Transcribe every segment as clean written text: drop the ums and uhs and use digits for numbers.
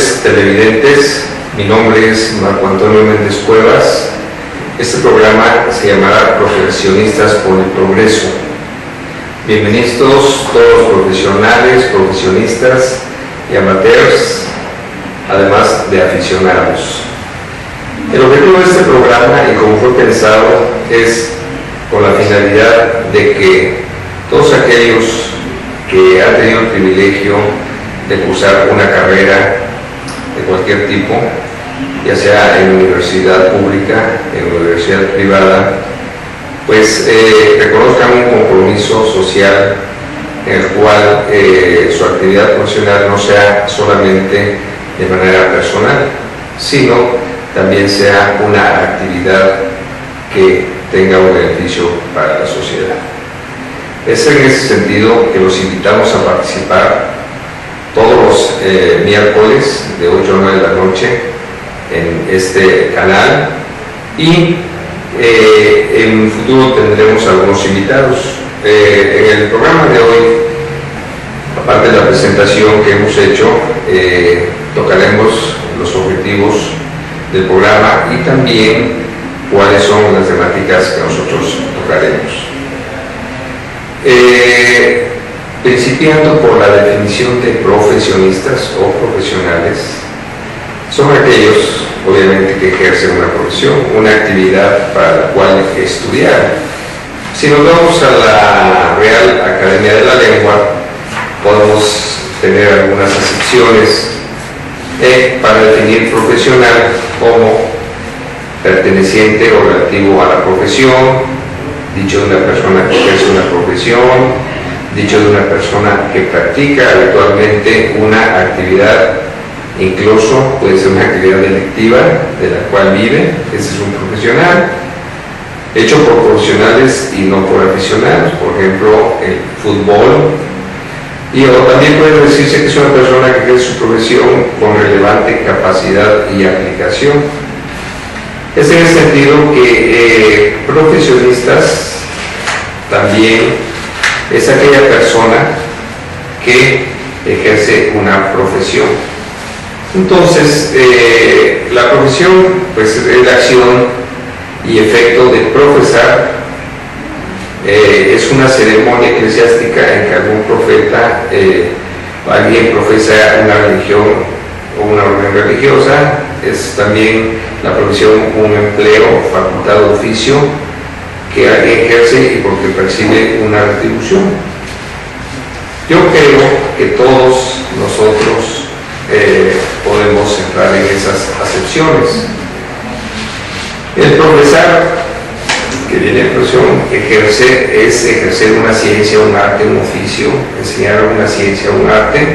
noches, televidentes. Mi nombre es Marco Antonio Méndez Cuevas. Este programa se llamará Profesionistas por el Progreso. Bienvenidos todos profesionales, profesionistas y amateurs, además de aficionados. El objetivo de este programa, y como fue pensado, es con la finalidad de que todos aquellos que han tenido el privilegio de cursar una carrera de cualquier tipo, ya sea en universidad pública, en universidad privada, pues reconozcan un compromiso social en el cual su actividad profesional no sea solamente de manera personal, sino también sea una actividad que tenga un beneficio para la sociedad. Es en ese sentido que los invitamos a participar todos los miércoles de 8 a 9 de la noche en este canal, y en el futuro tendremos algunos invitados. En el programa de hoy, aparte de la presentación que hemos hecho, tocaremos los objetivos del programa y también cuáles son las temáticas que nosotros tocaremos. Principiando por la definición de profesionistas o profesionales, son aquellos, obviamente, que ejercen una profesión, una actividad para la cual estudiar. Si nos vamos a la Real Academia de la Lengua, podemos tener algunas acepciones para definir profesional como perteneciente o relativo a la profesión, dicho de una persona que ejerce una profesión, dicho de una persona que practica habitualmente una actividad, incluso puede ser una actividad delictiva de la cual vive. Ese es un profesional, hecho por profesionales y no por aficionados, por ejemplo el fútbol. Y también puede decirse que es una persona que ejerce su profesión con relevante capacidad y aplicación. Es en el sentido que profesionistas también es aquella persona que ejerce una profesión. Entonces, la profesión pues, es la acción y efecto de profesar. Es una ceremonia eclesiástica en que algún profeta, alguien profesa una religión o una orden religiosa. Es también la profesión un empleo, facultad de oficio que alguien ejerce y porque percibe una retribución. Yo creo que todos nosotros podemos entrar en esas acepciones. El profesar, que viene de expresión ejercer, es ejercer una ciencia, un arte, un oficio, enseñar una ciencia, un arte,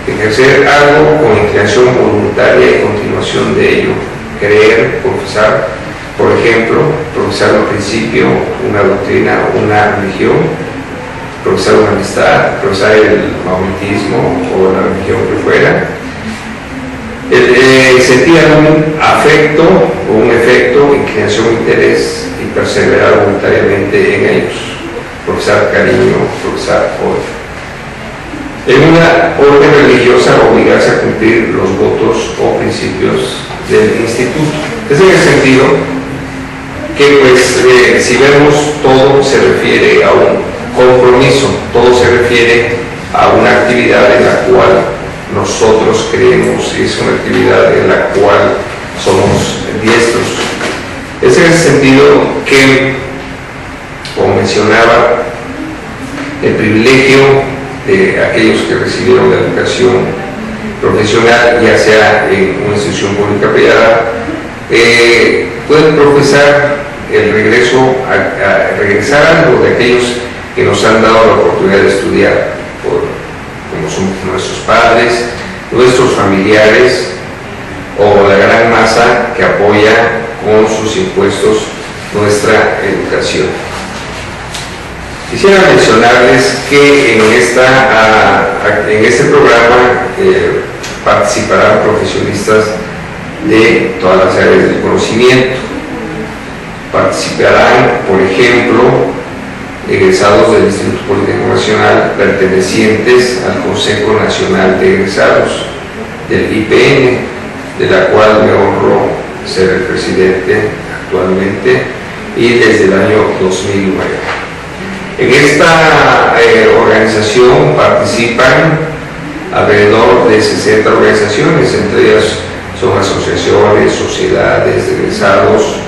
ejercer algo con inclinación voluntaria y continuación de ello, creer, profesar. Por ejemplo, profesar un principio, una doctrina, una religión, profesar una amistad, profesar el maometismo o la religión que fuera. Sentir un afecto o un efecto, inclinación, interés y perseverar voluntariamente en ellos. Profesar cariño, profesar odio. En una orden religiosa, obligarse a cumplir los votos o principios del instituto. Es en el sentido que pues si vemos, todo se refiere a un compromiso, todo se refiere a una actividad en la cual nosotros creemos, es una actividad en la cual somos diestros. Es en ese sentido que, como mencionaba, el privilegio de aquellos que recibieron la educación profesional, ya sea en una institución pública privada, pueden profesar el regresar algo de aquellos que nos han dado la oportunidad de estudiar, como son nuestros padres, nuestros familiares o la gran masa que apoya con sus impuestos nuestra educación. Quisiera mencionarles que en este programa participarán profesionistas de todas las áreas del conocimiento. Participarán, por ejemplo, egresados del Instituto Politécnico Nacional pertenecientes al Consejo Nacional de Egresados, del IPN, de la cual me honro ser el presidente actualmente y desde el año 2009. En esta organización participan alrededor de 60 organizaciones, entre ellas son asociaciones, sociedades de egresados,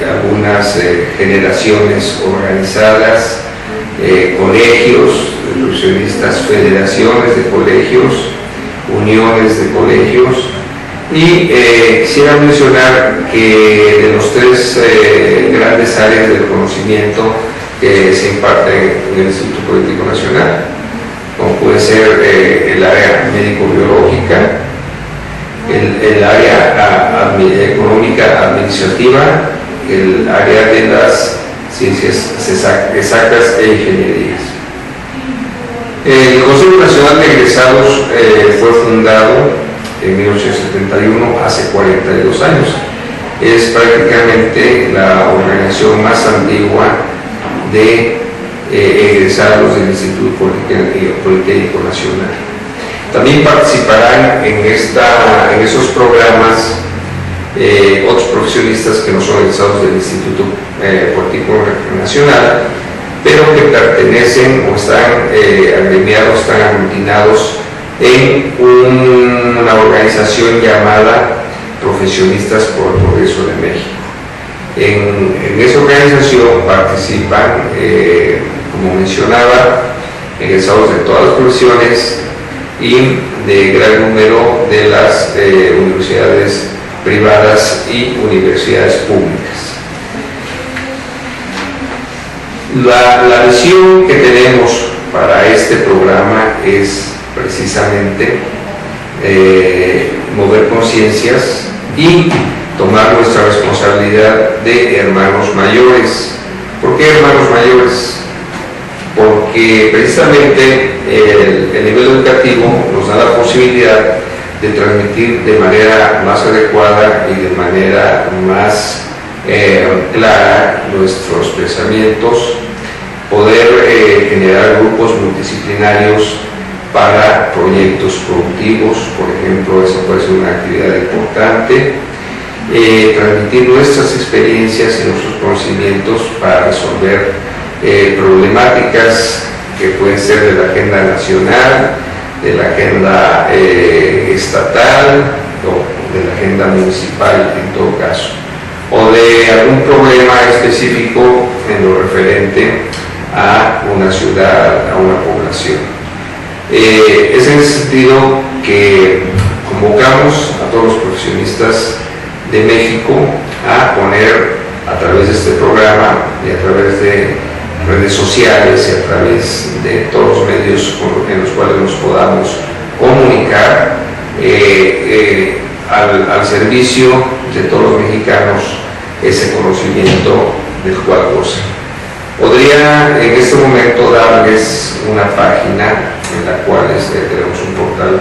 algunas generaciones organizadas, colegios de profesionistas, federaciones de colegios, uniones de colegios, y quisiera mencionar que de los tres grandes áreas del conocimiento que se imparten en el Instituto Político Nacional, como puede ser el área médico-biológica, el área económica administrativa, el área de las ciencias exactas e ingenierías. El Consejo Nacional de Egresados fue fundado en 1871, hace 42 años. Es prácticamente la organización más antigua de egresados del Instituto Politécnico Nacional. También participarán en esos programas otros profesionistas que no son egresados del Instituto Politécnico Nacional, pero que pertenecen o están agremiados, están aglutinados en una organización llamada Profesionistas por el Progreso de México. En esa organización participan, como mencionaba, egresados de todas las profesiones y de gran número de las universidades privadas y universidades públicas. La visión que tenemos para este programa es precisamente mover conciencias y tomar nuestra responsabilidad de hermanos mayores. ¿Por qué hermanos mayores? Porque precisamente el nivel educativo nos da la posibilidad de transmitir de manera más adecuada y de manera más clara nuestros pensamientos, poder generar grupos multidisciplinarios para proyectos productivos, por ejemplo, eso puede ser una actividad importante, transmitir nuestras experiencias y nuestros conocimientos para resolver problemáticas que pueden ser de la agenda nacional, de la agenda estatal o de la agenda municipal en todo caso, o de algún problema específico en lo referente a una ciudad, a una población. Es en ese sentido que convocamos a todos los profesionistas de México a poner a través de este programa y a través de redes sociales y a través de todos los medios en los cuales nos podamos comunicar al servicio de todos los mexicanos ese conocimiento del cual gozan. Podría en este momento darles una página en la cual tenemos un portal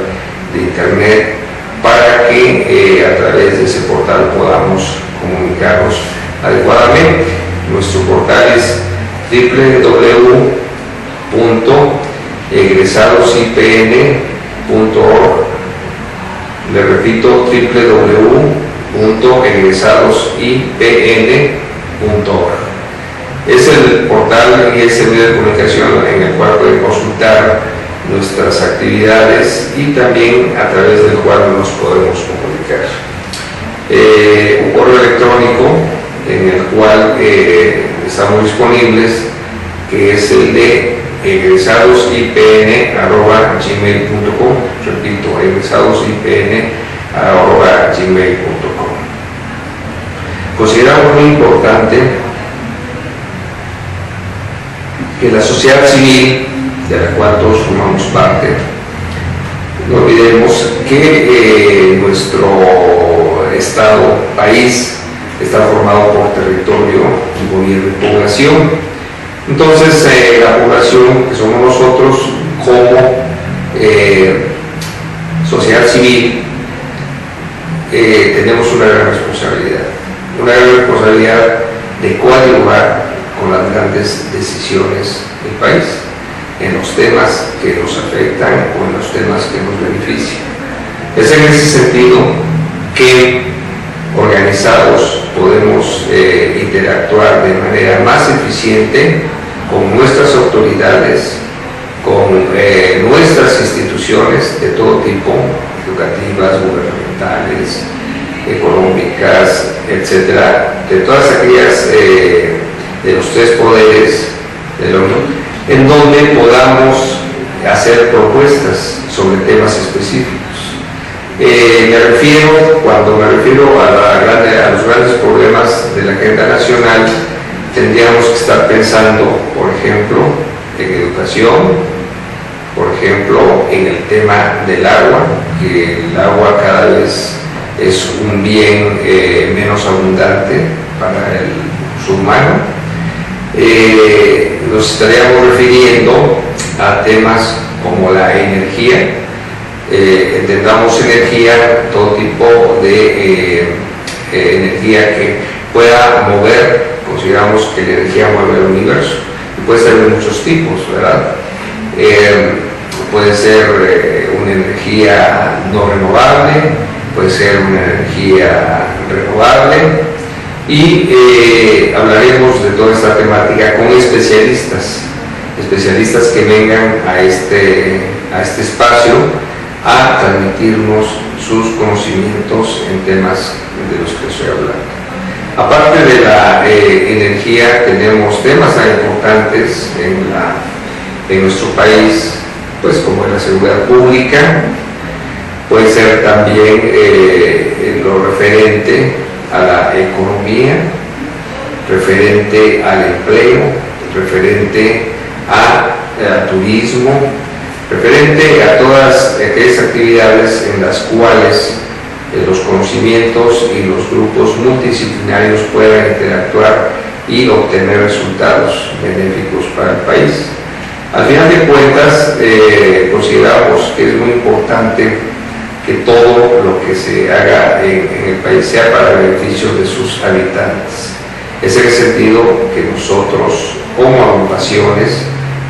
de internet para que a través de ese portal podamos comunicarnos adecuadamente. Nuestro portal es www.egresadosipn.org. Le repito, www.egresadosipn.org. Es el portal y es el medio de comunicación en el cual pueden consultar nuestras actividades y también a través del cual nos podemos comunicar. Un correo electrónico en el cual estamos disponibles, que es el de egresadosipn@gmail.com. Repito, egresadosipn@gmail.com. Consideramos muy importante que la sociedad civil, de la cual todos formamos parte, no olvidemos que nuestro estado, país, está formado por territorio, gobierno y población. Entonces, la población, que somos nosotros, como sociedad civil, tenemos una gran responsabilidad de coadyuvar con las grandes decisiones del país, en los temas que nos afectan o en los temas que nos benefician. Es en ese sentido que organizados podemos interactuar de manera más eficiente con nuestras autoridades, con nuestras instituciones de todo tipo, educativas, gubernamentales, económicas, etcétera, de todas aquellas de los tres poderes del hombre, en donde podamos hacer propuestas sobre temas específicos. Cuando me refiero a los grandes problemas de la agenda nacional, tendríamos que estar pensando, por ejemplo, en educación, por ejemplo, en el tema del agua, que el agua cada vez es un bien menos abundante para el uso humano. Nos estaríamos refiriendo a temas como la energía. Entendamos energía, todo tipo de energía que pueda mover. Consideramos que la energía mueve el universo y puede ser de muchos tipos, ¿verdad? Puede ser una energía no renovable, puede ser una energía renovable, y hablaremos de toda esta temática con especialistas que vengan a este espacio a transmitirnos sus conocimientos en temas de los que estoy hablando. Aparte de la energía, tenemos temas tan importantes en nuestro país, pues como la seguridad pública, puede ser también lo referente a la economía, referente al empleo, referente al turismo, referente a todas aquellas actividades en las cuales los conocimientos y los grupos multidisciplinarios puedan interactuar y obtener resultados benéficos para el país. Al final de cuentas, consideramos que es muy importante que todo lo que se haga en el país sea para el beneficio de sus habitantes. Es en el sentido que nosotros, como agrupaciones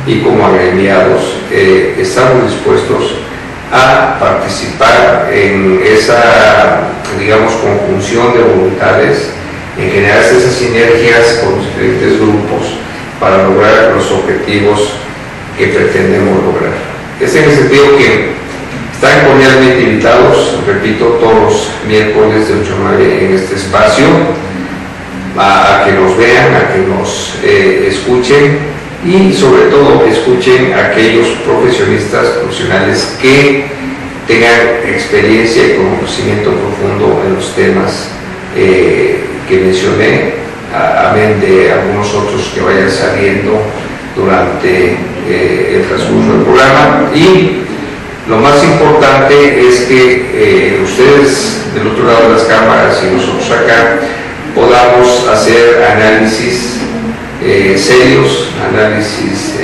y como agremiados, estamos dispuestos a participar en esa, digamos, conjunción de voluntades, en generar esas sinergias con los diferentes grupos para lograr los objetivos que pretendemos lograr. Es en el sentido que están cordialmente invitados, repito, todos los miércoles de 8 a 9 en este espacio, a que nos vean, a que nos escuchen, y sobre todo escuchen a aquellos profesionales que tengan experiencia y conocimiento profundo en los temas que mencioné, amén de algunos otros que vayan saliendo durante el transcurso del programa. Y lo más importante es que ustedes del otro lado de las cámaras y nosotros acá podamos hacer análisis serios, análisis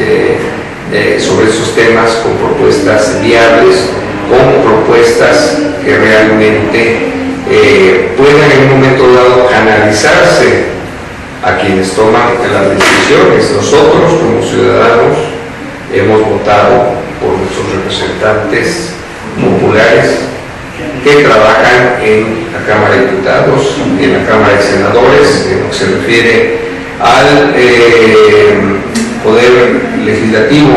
sobre esos temas con propuestas viables, con propuestas que realmente puedan en un momento dado canalizarse a quienes toman las decisiones. Nosotros como ciudadanos hemos votado por nuestros representantes populares que trabajan en la Cámara de Diputados y en la Cámara de Senadores, en lo que se refiere al Poder Legislativo.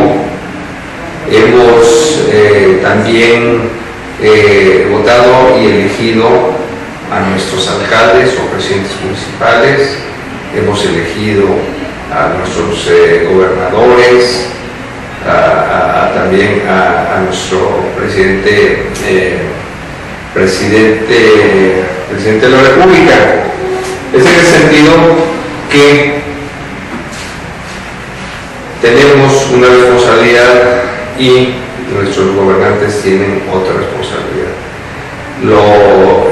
Hemos también votado y elegido a nuestros alcaldes o presidentes municipales, hemos elegido a nuestros gobernadores, también a nuestro presidente de la República. Es en el sentido que tenemos una responsabilidad y nuestros gobernantes tienen otra responsabilidad.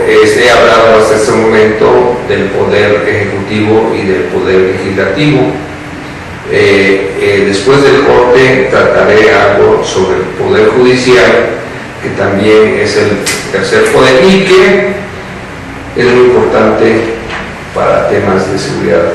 He hablado hasta este momento del poder ejecutivo y del poder legislativo. Después del corte trataré algo sobre el poder judicial, que también es el tercer poder y que es muy importante para temas de seguridad.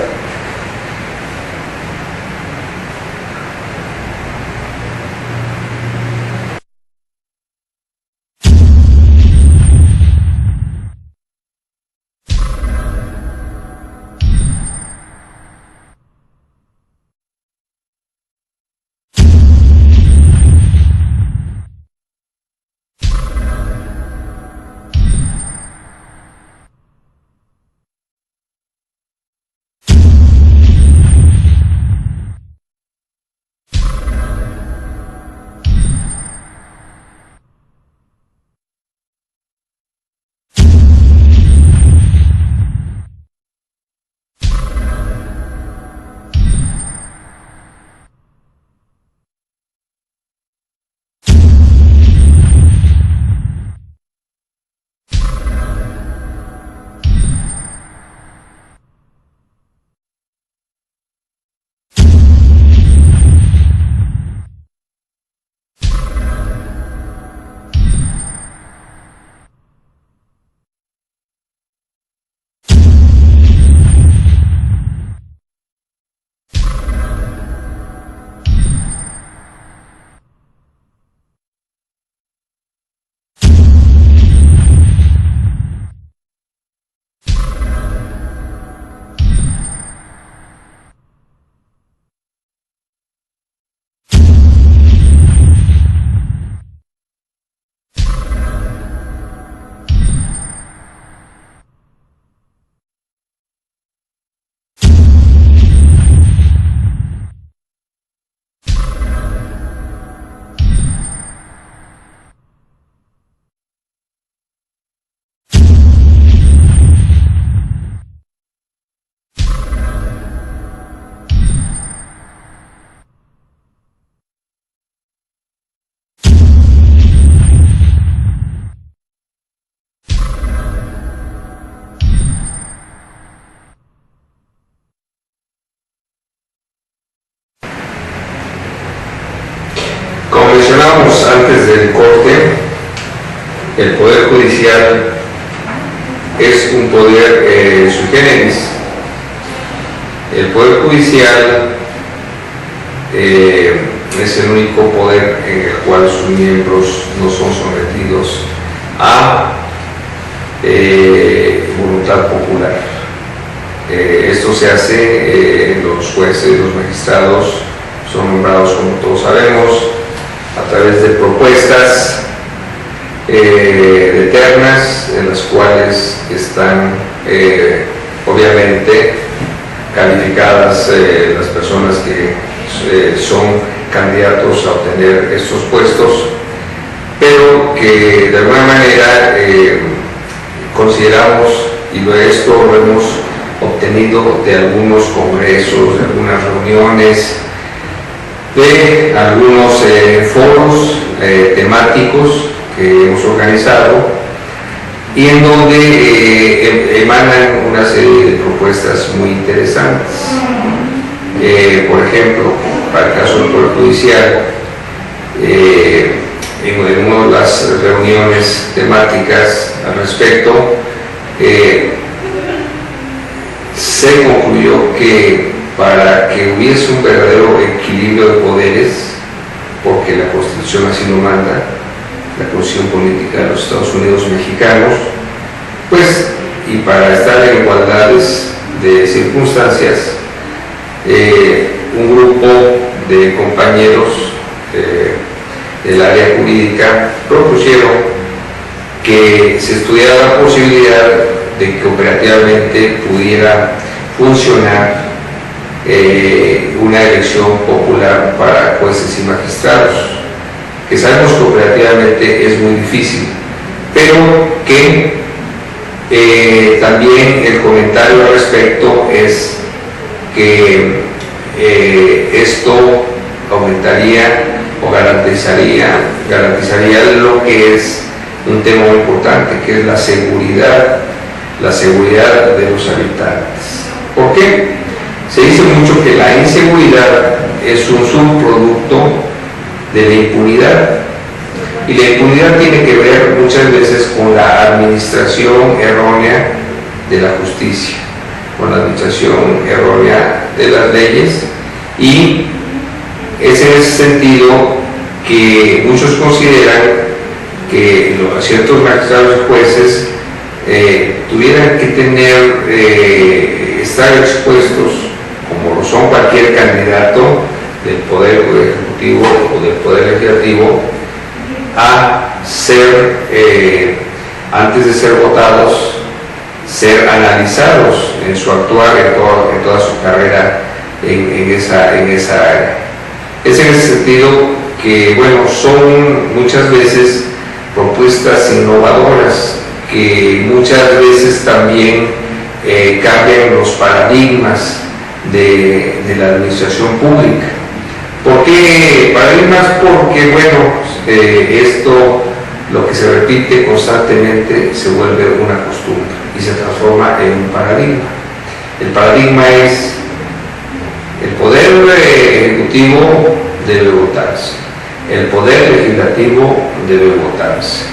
mencionábamos antes del corte, el Poder Judicial es un poder sui generis. El Poder Judicial es el único poder en el cual sus miembros no son sometidos a voluntad popular. Esto se hace, los jueces, los magistrados son nombrados, como todos sabemos, a través de propuestas de ternas, en las cuales están obviamente calificadas las personas que son candidatos a obtener estos puestos, pero que de alguna manera consideramos, y esto lo hemos obtenido de algunos congresos, de algunas reuniones, de algunos foros temáticos que hemos organizado, y en donde emanan una serie de propuestas muy interesantes. Por ejemplo, para el caso del Poder Judicial, en una de las reuniones temáticas al respecto, se concluyó que para que hubiese un verdadero equilibrio de poderes, porque la Constitución así lo manda, la Constitución Política de los Estados Unidos Mexicanos, pues, y para estar en igualdades de circunstancias, un grupo de compañeros del área jurídica propusieron que se estudiara la posibilidad de que operativamente pudiera funcionar una elección popular para jueces y magistrados, que sabemos que operativamente es muy difícil, pero que también el comentario al respecto es que esto aumentaría o garantizaría lo que es un tema muy importante, que es la seguridad de los habitantes. ¿Por qué? Se dice mucho que la inseguridad es un subproducto de la impunidad, y la impunidad tiene que ver muchas veces con la administración errónea de la justicia, con la administración errónea de las leyes, y es en ese sentido que muchos consideran que ciertos magistrados y jueces tuvieran que estar expuestos, como lo son cualquier candidato del Poder Ejecutivo o del Poder Legislativo, a ser, antes de ser votados, ser analizados en su actuar, en toda su carrera en esa área. Es en ese sentido que, bueno, son muchas veces propuestas innovadoras que muchas veces también cambian los paradigmas de la administración pública. ¿Por qué paradigmas? Porque, bueno, esto, lo que se repite constantemente, se vuelve una costumbre y se transforma en un paradigma. El paradigma es: el Poder Ejecutivo debe votarse, el Poder Legislativo debe votarse,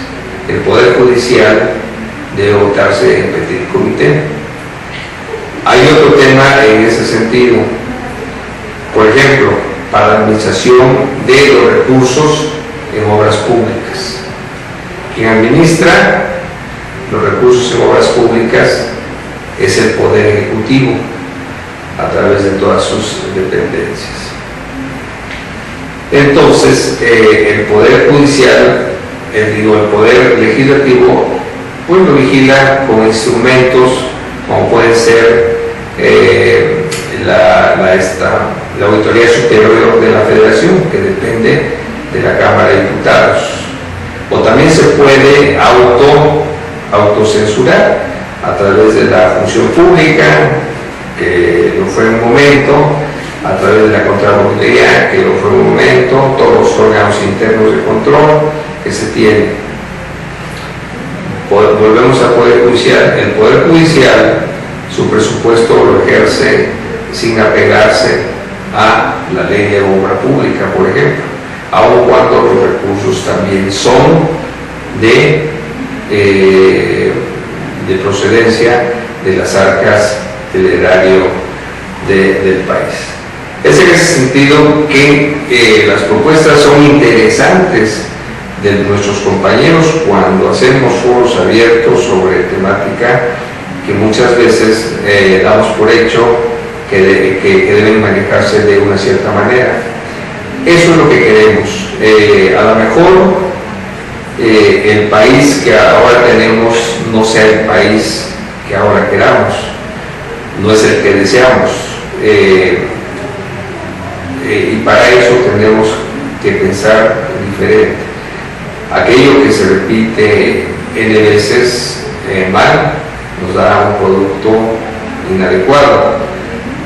el Poder Judicial debe votarse en petit comité. Hay otro tema en ese sentido. Por ejemplo, para la administración de los recursos en obras públicas. Quien administra los recursos en obras públicas es el Poder Ejecutivo, a través de todas sus dependencias. Entonces, el Poder Judicial, el Poder Legislativo, pues lo vigila con instrumentos como puede ser la Auditoría Superior de la Federación, que depende de la Cámara de Diputados, o también se puede autocensurar a través de la función pública, que lo fue en un momento, a través de la Contraloría, que lo fue en un momento, todos los órganos internos de control que se tienen. Volvemos al Poder Judicial. El Poder Judicial, su presupuesto lo ejerce sin apegarse a la ley de obra pública, por ejemplo. aun cuando los recursos también son de procedencia de las arcas del erario del país. Es en ese sentido que las propuestas son interesantes de nuestros compañeros cuando hacemos foros abiertos sobre temática que muchas veces damos por hecho que deben manejarse de una cierta manera. Eso es lo que queremos. A lo mejor el país que ahora tenemos no sea el país que ahora queramos, no es el que deseamos. Y para eso tenemos que pensar diferente. Aquello que se repite N veces mal nos da un producto inadecuado.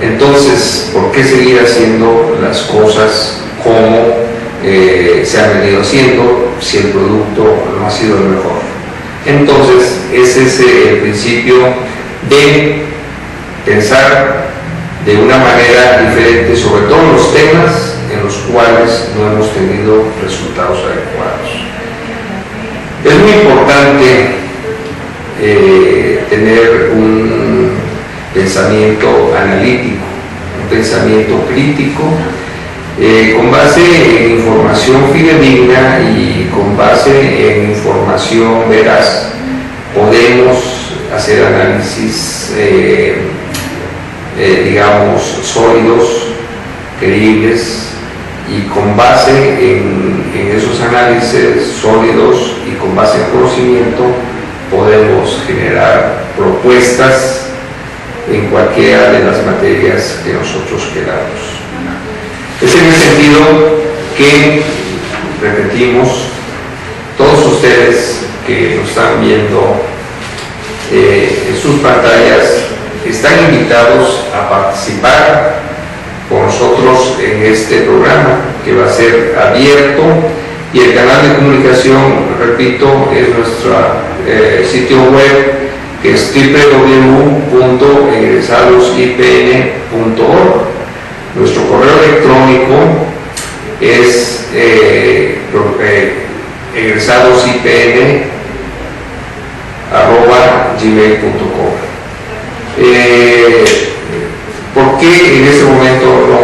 Entonces, ¿por qué seguir haciendo las cosas como se han venido haciendo si el producto no ha sido el mejor? Entonces, ese es el principio de pensar de una manera diferente sobre todos los temas en los cuales no hemos tenido resultados adecuados. Es muy importante tener un pensamiento analítico, un pensamiento crítico, con base en información fidedigna y con base en información veraz. Podemos hacer análisis digamos sólidos, creíbles, y con base en esos análisis sólidos y con base en conocimiento podemos generar propuestas en cualquiera de las materias que nosotros queramos. Es en ese sentido que, repetimos, todos ustedes que nos están viendo en sus pantallas están invitados a participar con nosotros en este programa que va a ser abierto, y el canal de comunicación, repito, es nuestro sitio web, que es www.egresadosipn.org. Nuestro correo electrónico es egresadosipn@gmail.com. ¿Por qué en este momento no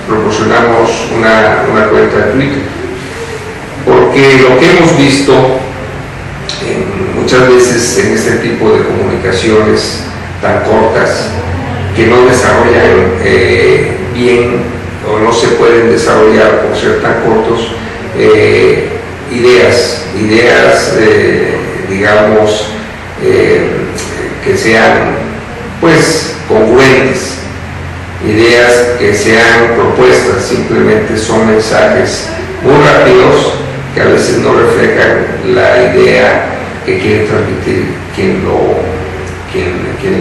proporcionamos una cuenta de Twitter? Porque lo que hemos visto muchas veces en este tipo de comunicaciones tan cortas, que no desarrollan bien o no se pueden desarrollar por ser tan cortos, ideas digamos que sean pues congruentes, ideas que sean propuestas. Simplemente son mensajes muy rápidos que a veces no reflejan la idea que quiere transmitir quien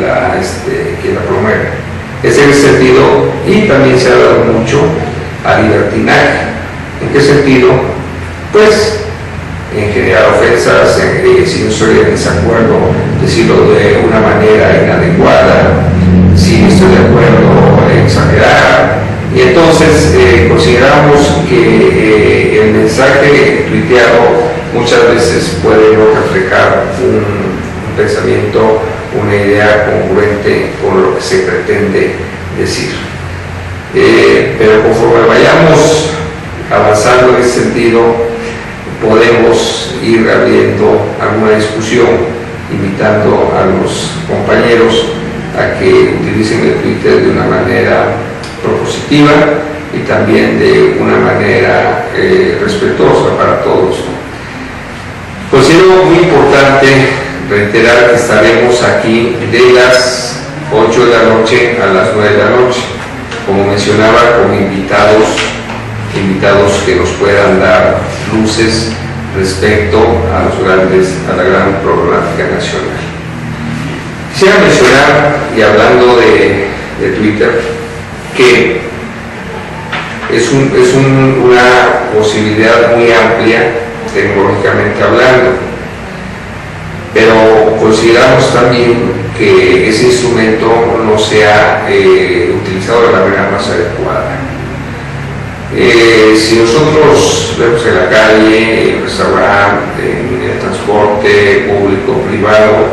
la promueve. Es en ese sentido, y también se ha dado mucho a libertinaje. ¿En qué sentido? Pues en generar ofensas, si no estoy en desacuerdo, decirlo de una manera inadecuada, si estoy de acuerdo, exagerar. Y entonces consideramos que el mensaje tuiteado muchas veces puede no reflejar un pensamiento, una idea congruente con lo que se pretende decir. Pero conforme vayamos avanzando en ese sentido, podemos ir abriendo alguna discusión, invitando a los compañeros a que utilicen el Twitter de una manera propositiva y también de una manera respetuosa para todos. Considero muy importante reiterar que estaremos aquí de las 8 de la noche a las 9 de la noche, como mencionaba, con invitados que nos puedan dar luces respecto a la gran problemática nacional. Quisiera mencionar, y hablando de Twitter, que es una posibilidad muy amplia tecnológicamente hablando, pero consideramos también que ese instrumento no sea utilizado de la manera más adecuada. Si nosotros vemos en la calle, en el restaurante, en el transporte público, privado,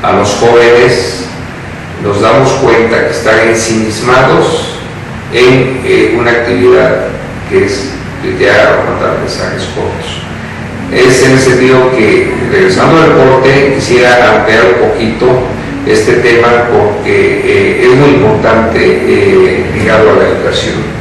a los jóvenes, nos damos cuenta que están ensimismados en una actividad que es tuitear o mandar mensajes cortos. Es en el sentido que, regresando al deporte, quisiera ampliar un poquito este tema porque es muy importante ligado a la educación.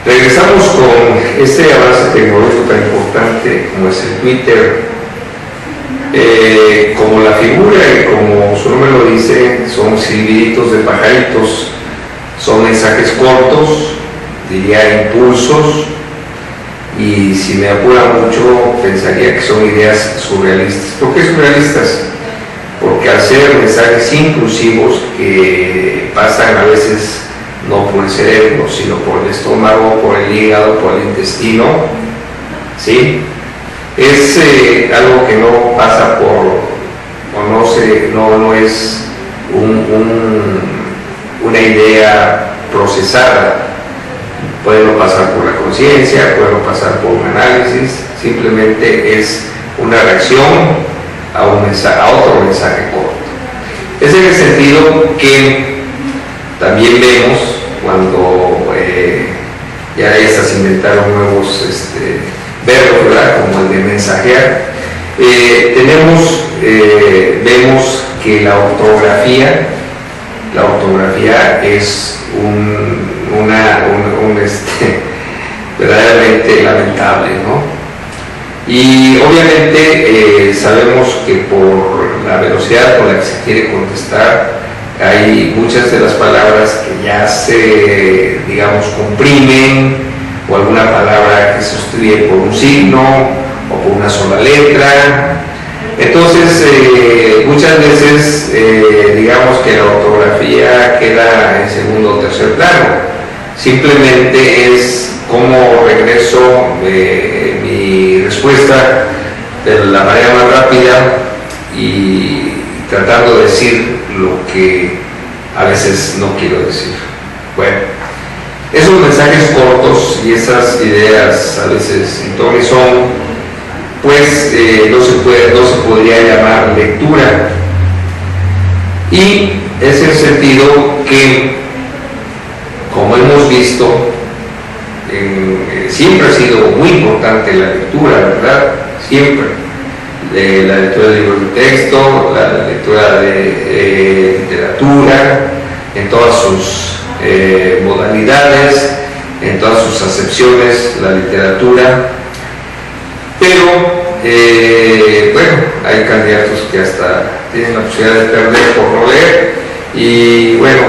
Regresamos con este avance tecnológico tan importante como es el Twitter. Como la figura y como su nombre lo dice, son silbiditos de pajaritos, son mensajes cortos, diría impulsos, y si me apura mucho pensaría que son ideas surrealistas. ¿Por qué surrealistas? Porque al ser mensajes inclusivos que pasan a veces no por el cerebro, sino por el estómago, por el hígado, por el intestino, ¿sí? Es algo que no pasa por, o no es una idea procesada. Puede no pasar por la conciencia, puede no pasar por un análisis, simplemente es una reacción a otro mensaje corto. Es en el sentido que también vemos cuando ya estas inventaron nuevos verbos, ¿verdad? Como el de mensajear. Vemos que la ortografía es verdaderamente lamentable, ¿no? Y obviamente sabemos que por la velocidad con la que se quiere contestar, hay muchas de las palabras que ya se, digamos, comprimen, o alguna palabra que se sustituye por un signo o por una sola letra. Entonces, muchas veces, digamos que la ortografía queda en segundo o tercer plano. Simplemente es como regreso mi respuesta de la manera más rápida y tratando de decir lo que a veces no quiero decir. Bueno, esos mensajes cortos y esas ideas a veces sin ton ni son, pues no se podría llamar lectura. Y es el sentido que, como hemos visto, siempre ha sido muy importante la lectura, ¿verdad? Siempre. La lectura de libros de texto, la lectura de literatura, en todas sus modalidades, en todas sus acepciones, la literatura, pero bueno, hay candidatos que hasta tienen la posibilidad de perder por no leer, y bueno,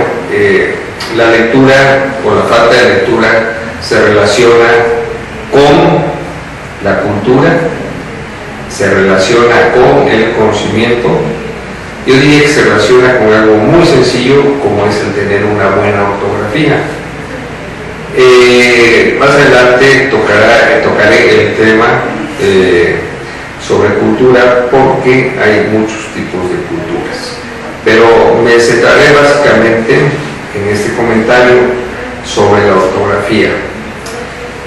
la lectura o la falta de lectura se relaciona con la cultura, se relaciona con el conocimiento. Yo diría que se relaciona con algo muy sencillo, como es el tener una buena ortografía. Más adelante tocaré el tema sobre cultura, porque hay muchos tipos de culturas, pero me centraré básicamente en este comentario sobre la ortografía.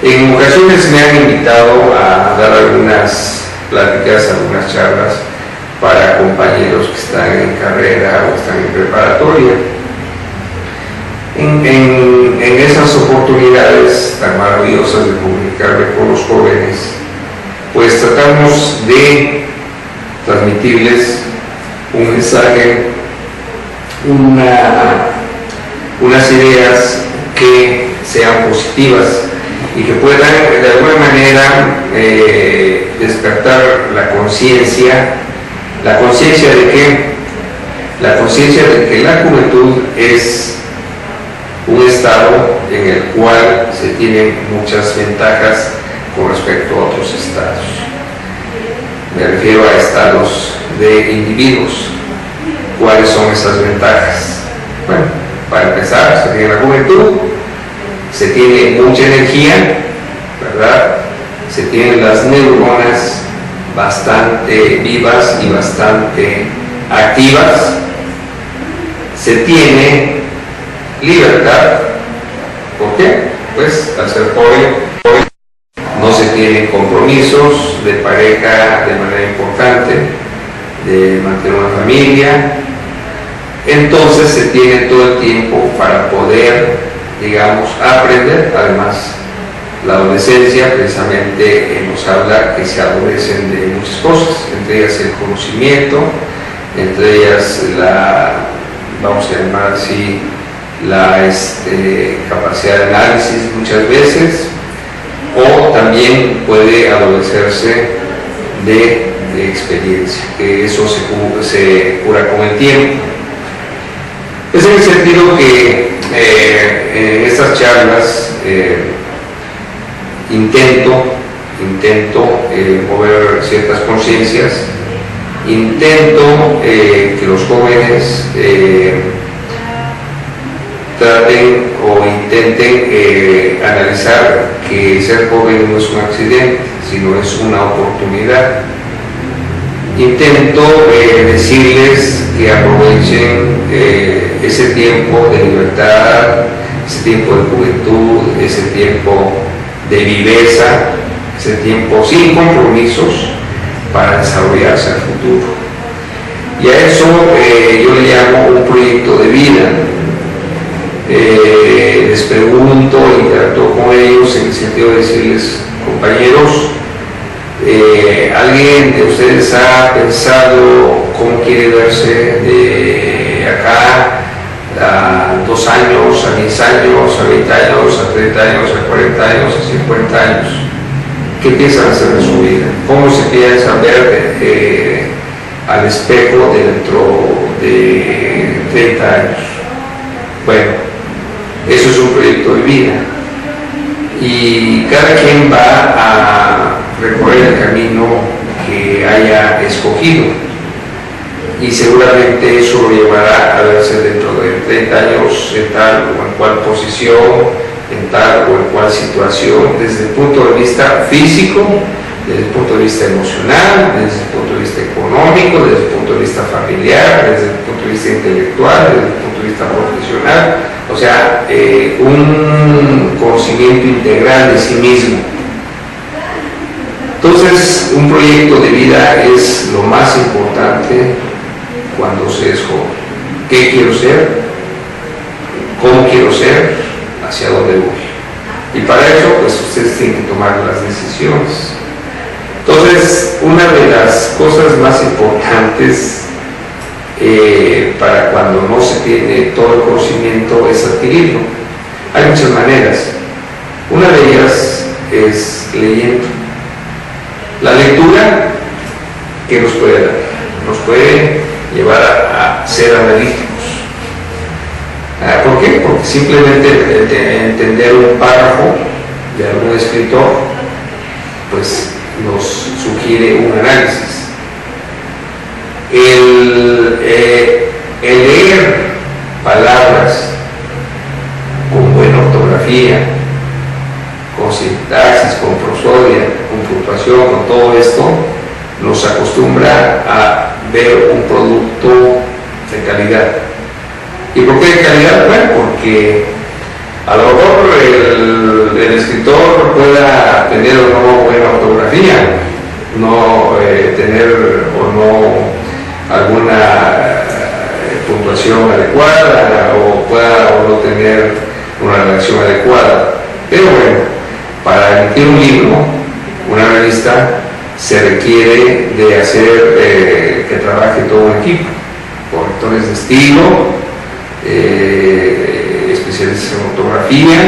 En ocasiones me han invitado a dar algunas pláticas, algunas charlas para compañeros que están en carrera o están en preparatoria. En esas oportunidades tan maravillosas de comunicarme con los jóvenes, pues tratamos de transmitirles un mensaje, unas ideas que sean positivas y que puedan de alguna manera despertar la conciencia. ¿La conciencia de qué? La conciencia de que la juventud es un estado en el cual se tienen muchas ventajas con respecto a otros estados. Me refiero a estados de individuos. ¿Cuáles son esas ventajas? Bueno, para empezar, se tiene la juventud, se tiene mucha energía, ¿verdad? Se tienen las neuronas bastante vivas y bastante activas, se tiene libertad. ¿Por qué? Pues al ser joven no se tienen compromisos de pareja de manera importante, de mantener una familia, entonces se tiene todo el tiempo para poder, digamos, aprender. Además, la adolescencia precisamente nos habla que se adolecen de muchas cosas, entre ellas el conocimiento, entre ellas la, vamos a llamar así, la capacidad de análisis muchas veces, o también puede adolecerse de experiencia, que eso se cura con el tiempo. Es en el sentido que en estas charlas intento mover ciertas conciencias, intento que los jóvenes traten o intenten analizar que ser joven no es un accidente, sino es una oportunidad. Intento decirles que aprovechen ese tiempo de libertad, ese tiempo de juventud, ese tiempo de viveza, ese tiempo sin compromisos para desarrollarse al futuro. Y a eso yo le llamo un proyecto de vida. Les pregunto, interactúo con ellos en el sentido de decirles, compañeros, ¿alguien de ustedes ha pensado cómo quiere verse de acá a 2 años, a 10 años, a 20 años, a 30 años, a 40 años, a 50 años? ¿Qué piensan hacer de su vida? ¿Cómo se piensan ver al espejo dentro de 30 años? Bueno, eso es un proyecto de vida y cada quien va a recorrer el camino que haya escogido, y seguramente eso lo llevará a verse dentro de 30 años en tal o en cual posición, en tal o en cual situación, desde el punto de vista físico, desde el punto de vista emocional, desde el punto de vista económico, desde el punto de vista familiar, desde el punto de vista intelectual, desde el punto de vista profesional, o sea, un conocimiento integral de sí mismo. Entonces, un proyecto de vida es lo más importante cuando se es joven. ¿Qué quiero ser? ¿Cómo quiero ser? ¿Hacia dónde voy? Y para eso, pues ustedes tienen que tomar las decisiones. Entonces, una de las cosas más importantes para cuando no se tiene todo el conocimiento es adquirirlo. Hay muchas maneras. Una de ellas es leyendo. La lectura, ¿qué nos puede dar? Nos puede llevar a ser analíticos. ¿Por qué? Porque simplemente entender un párrafo de algún escritor pues nos sugiere un análisis. El leer palabras con buena ortografía, con sintaxis, con prosodia, con puntuación, con todo esto, nos acostumbra a ver un producto de calidad. ¿Y por qué de calidad? Bueno, porque a lo mejor el escritor pueda tener o no buena ortografía, no tener o no alguna puntuación adecuada, o pueda o no tener una redacción adecuada. Pero bueno, para emitir un libro, una revista, se requiere de hacer que trabaje todo un equipo, correctores de estilo, especialistas en ortografía,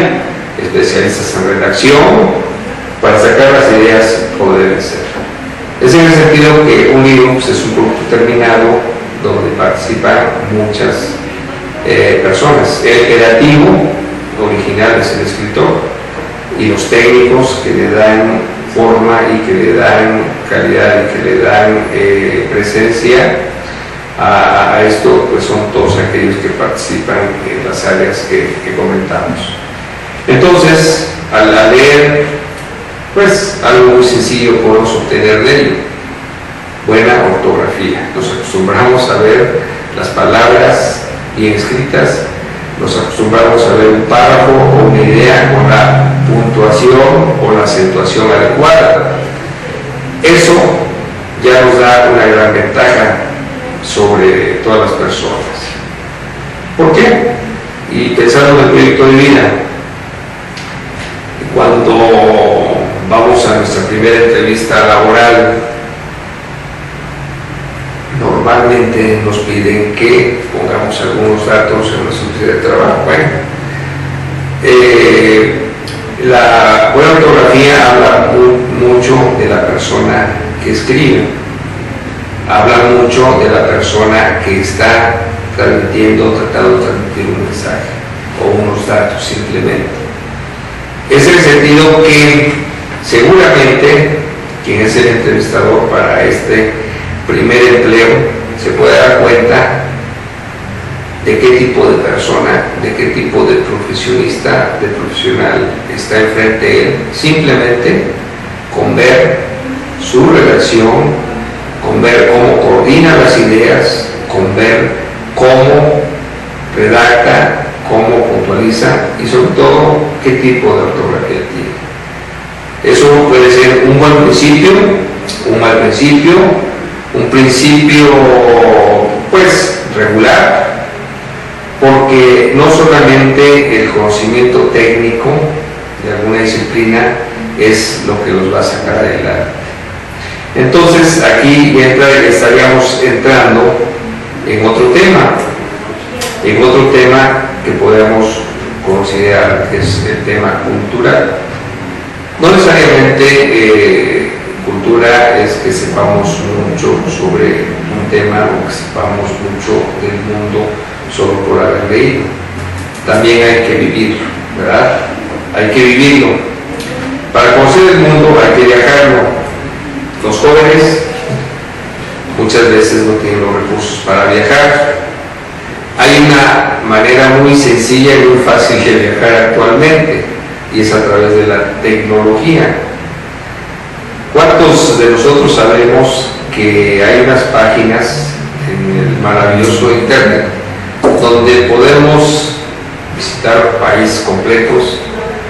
especialistas en redacción, para sacar las ideas como deben ser. Es en el sentido que un libro pues, es un producto terminado donde participan muchas personas. El creativo original es el escritor, y los técnicos que le dan forma y que le dan calidad y que le dan presencia a esto, pues son todos aquellos que participan en las áreas que comentamos. Entonces, al leer, pues algo muy sencillo podemos obtener de ello: buena ortografía. Nos acostumbramos a ver las palabras bien escritas, nos acostumbramos a ver un párrafo o una idea con la puntuación o la acentuación adecuada. Eso ya nos da una gran ventaja sobre todas las personas. ¿Por qué? Y pensando en el proyecto de vida, cuando vamos a nuestra primera entrevista laboral, normalmente nos piden que pongamos algunos datos en nuestra solicitud de trabajo. Bueno, la buena ortografía habla mucho de la persona que escribe, habla mucho de la persona que está tratando de transmitir un mensaje o unos datos simplemente. Es el sentido que seguramente quien es el entrevistador para este primer empleo se puede dar cuenta de qué tipo de persona, de qué tipo de profesionista, de profesional está enfrente de él, simplemente con ver su redacción, con ver cómo coordina las ideas, con ver cómo redacta, cómo puntualiza y sobre todo qué tipo de ortografía tiene. Eso puede ser un buen principio, un mal principio, un principio pues regular, porque no solamente el conocimiento técnico de alguna disciplina es lo que los va a sacar adelante. Entonces aquí estaríamos entrando en otro tema que podemos considerar que es el tema cultural. No necesariamente cultura es que sepamos mucho sobre un tema o que sepamos mucho del mundo solo por haber leído. También hay que vivirlo, ¿verdad? Hay que vivirlo. Para conocer el mundo hay que viajarlo. Los jóvenes muchas veces no tienen los recursos para viajar. Hay una manera muy sencilla y muy fácil de viajar actualmente, y es a través de la tecnología. ¿Cuántos de nosotros sabemos que hay unas páginas en el maravilloso internet donde podemos visitar países completos,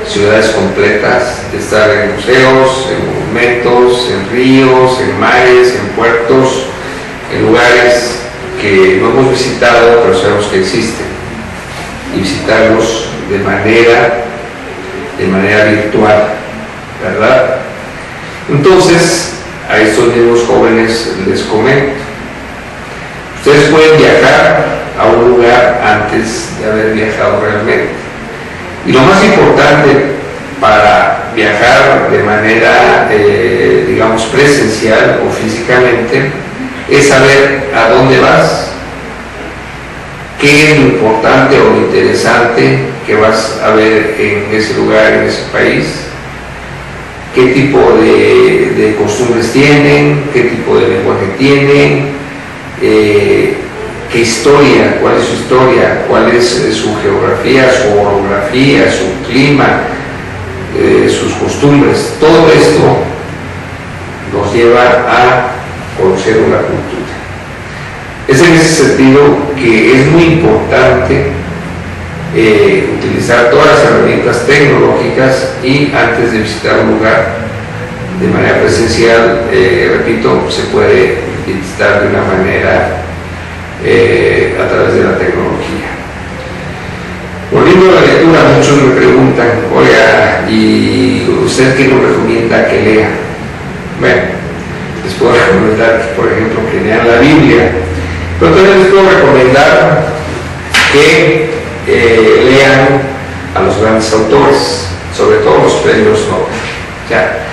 ciudades completas, estar en museos, en monumentos, en ríos, en mares, en puertos, en lugares que no hemos visitado pero sabemos que existen, y visitarlos de manera virtual, ¿verdad? Entonces, a estos mismos jóvenes les comento: Ustedes pueden viajar a un lugar antes de haber viajado realmente. Y lo más importante para viajar de manera, digamos, presencial o físicamente, es saber a dónde vas, qué es lo importante o lo interesante que vas a ver en ese lugar, en ese país, qué tipo de costumbres tienen, qué tipo de lenguaje tienen, qué historia, cuál es su historia, cuál es su geografía, su orografía, su clima, sus costumbres. Todo esto nos lleva a conocer una cultura. Es en ese sentido que es muy importante utilizar todas las herramientas tecnológicas y antes de visitar un lugar de manera presencial, repito, se puede visitar de una manera a través de la tecnología. Volviendo a la lectura, muchos me preguntan, oiga, ¿y usted qué nos recomienda que lea? Bueno, les puedo recomendar, por ejemplo, que lean la Biblia, pero también les puedo recomendar que lean a los grandes autores, sobre todo los premios Nobel. O sea,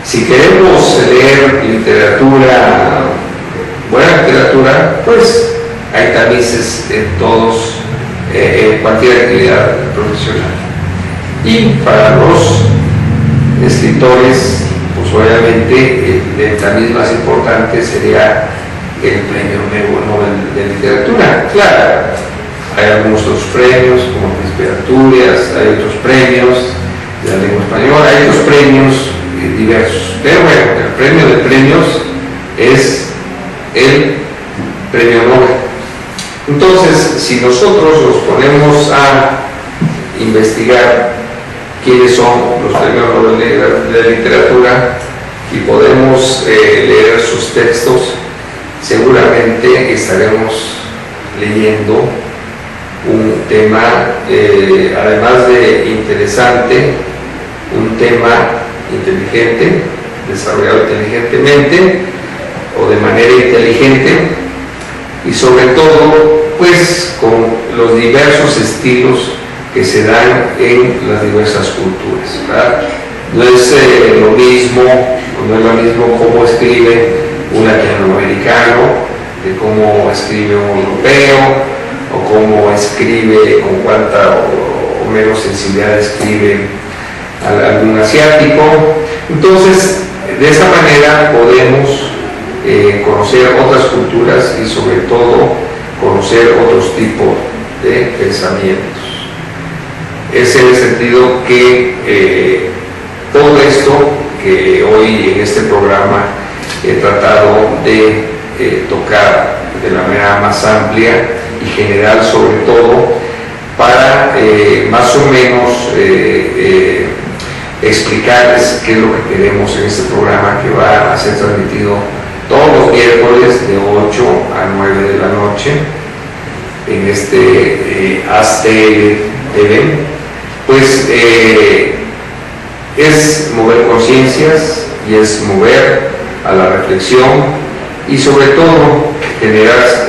si queremos leer literatura, buena literatura, pues hay tamices en todos, en cualquier actividad profesional. Y para los escritores, pues obviamente el tamiz más importante sería el premio Nobel de literatura. Claro, hay algunos otros premios, como Príncipe de Asturias, hay otros premios de la lengua española, hay otros premios diversos. Pero bueno, el premio de premios es el premio Nobel. Entonces, si nosotros nos ponemos a investigar quiénes son los premios Nobel de literatura y podemos leer sus textos, seguramente estaremos leyendo un tema, además de interesante, un tema inteligente, desarrollado inteligentemente o de manera inteligente, y sobre todo pues con los diversos estilos que se dan en las diversas culturas, ¿verdad? No es lo mismo cómo escribe un latinoamericano, de cómo escribe un europeo, o cómo escribe, con cuánta o menos sensibilidad escribe algún asiático. Entonces, de esa manera podemos conocer otras culturas y sobre todo conocer otros tipos de pensamientos. Es en el sentido que todo esto que hoy en este programa he tratado de tocar de la manera más amplia y general, sobre todo para más o menos explicarles qué es lo que queremos en este programa, que va a ser transmitido todos los miércoles de 8 a 9 de la noche en este ASTV. Pues es mover conciencias y es mover a la reflexión y sobre todo generar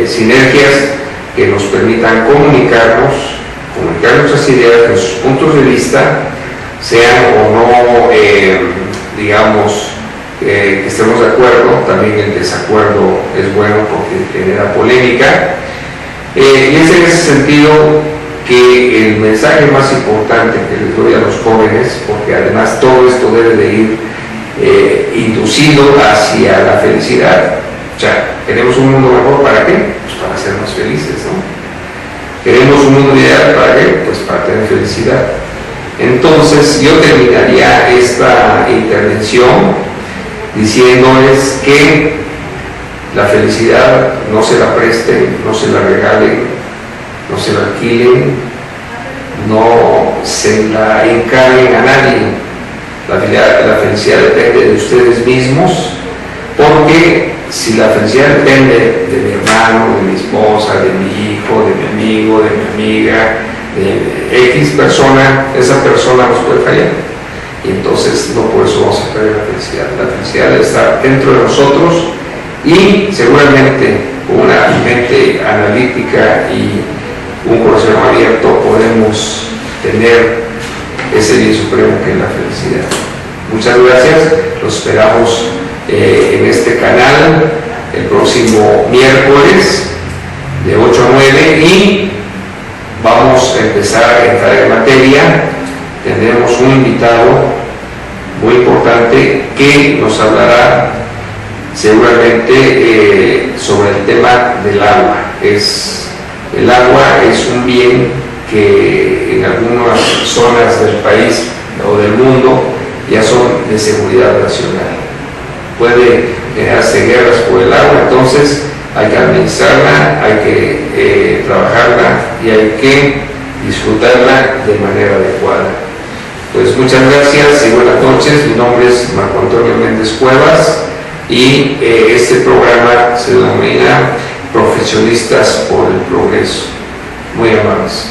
sinergias que nos permitan comunicar nuestras ideas, nuestros puntos de vista, sean o no, digamos, que estemos de acuerdo. También el desacuerdo es bueno porque genera polémica, y es en ese sentido que el mensaje más importante que les doy a los jóvenes, porque además todo esto debe de ir inducido hacia la felicidad. O sea, queremos un mundo mejor, ¿para qué? Pues para ser más felices, ¿no? Queremos un mundo ideal, ¿para qué? Pues para tener felicidad. Entonces yo terminaría esta intervención diciéndoles que la felicidad no se la presten, no se la regalen, no se la alquilen, no se la encarguen a nadie. La felicidad depende de ustedes mismos, porque si la felicidad depende de mi hermano, de mi esposa, de mi hijo, de mi amigo, de mi amiga, de X persona, esa persona nos puede fallar. Y entonces no por eso vamos a perder la felicidad. La felicidad debe estar dentro de nosotros y seguramente una mente analítica y un corazón abierto podemos tener ese bien supremo que es la felicidad. Muchas gracias, los esperamos en este canal el próximo miércoles de 8 a 9 y vamos a empezar a entrar en materia. Tendremos un invitado muy importante que nos hablará seguramente sobre el tema del agua. El agua es un bien que en algunas zonas del país o del mundo ya son de seguridad nacional. Puede generarse guerras por el agua, entonces hay que administrarla, hay que trabajarla y hay que disfrutarla de manera adecuada. Pues muchas gracias y buenas noches. Mi nombre es Marco Antonio Méndez Cuevas y este programa se denomina Profesionistas por el Progreso. Muy amables.